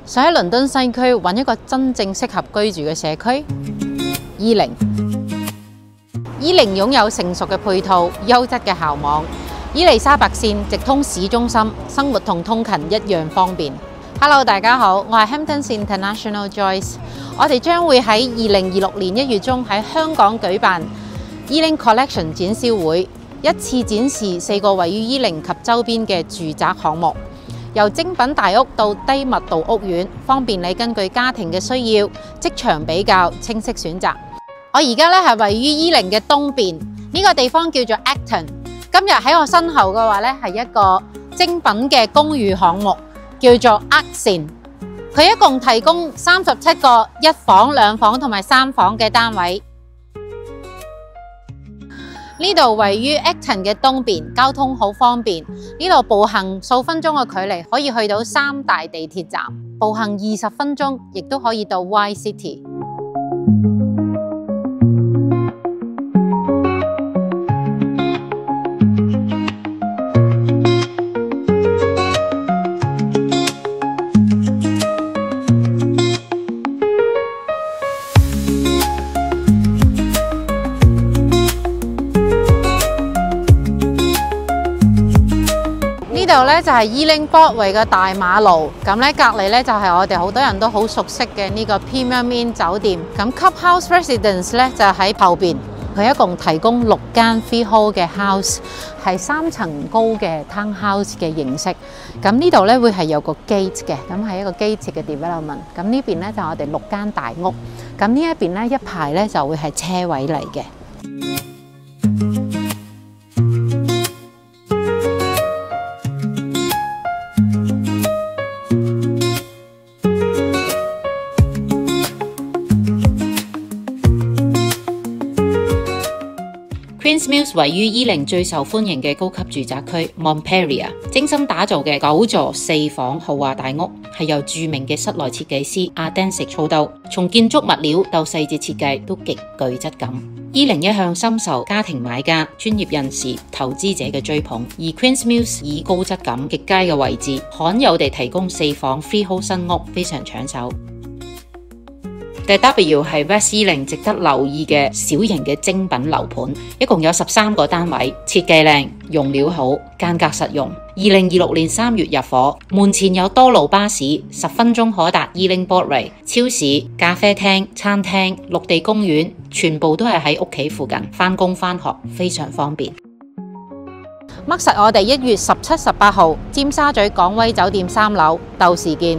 想喺倫敦西區揾一個真正適合居住嘅社區。E0擁有成熟嘅配套、優質嘅校網，伊利沙伯線直通市中心，生活同通勤一樣方便。Hello， 大家好，我係 Hamptons International Joyce。我哋將會喺2026年1月中喺香港舉辦 E0 Collection 展銷會，一次展示4個位於E0及周邊嘅住宅項目。由精品大屋到低密度屋苑，方便你根據家庭嘅需要、職場比較，清晰選擇。我而家咧係位於E0嘅東邊，呢個地方叫做 Acton。今日喺我身後嘅話咧係一個精品嘅公寓項目，叫做 Artsin。佢一共提供37個1房、2房同埋3房嘅單位。呢度位於 Acton 嘅東邊，交通好方便。呢度步行數分鐘嘅距離，可以去到3大地鐵站；步行20分鐘，亦都可以到 Y City。呢度咧就係E0 Broadway 嘅大馬路，咁咧隔離咧就係我哋好多人都好熟悉嘅呢個 Premier Inn 酒店。咁 Clubhouse Residence 咧就喺後邊，佢一共提供6間 freehold 嘅 house， 係3層高嘅 townhouse 嘅形式。咁呢度咧會係有個 gate 嘅，咁係一個 gate 嘅 development。咁呢邊咧就係我哋6間大屋，咁呢一邊咧一排咧就會係車位嚟嘅。Queen's Mills 位於E0最受歡迎嘅高級住宅區 Montpelier， 精心打造嘅9座4房豪華大屋，係由著名嘅室內設計師阿丹食操刀，從建築物料到細節設計都極具質感。E0一向深受家庭買家、專業人士、投資者嘅追捧，而 Queen's Mills 以高質感、極佳嘅位置，罕有地提供4房 freehold 新屋，非常搶手。第 W 係 West E0值得留意嘅小型嘅精品樓盤，一共有13個單位，設計靚，用料好，間隔實用。2026年3月入伙，門前有多路巴士，10分鐘可達E0 Broadway， 超市、咖啡廳、餐廳、綠地公園，全部都係喺屋企附近，返工返學非常方便。Mark實我哋1月17、18號，尖沙咀港威酒店3樓，到時見。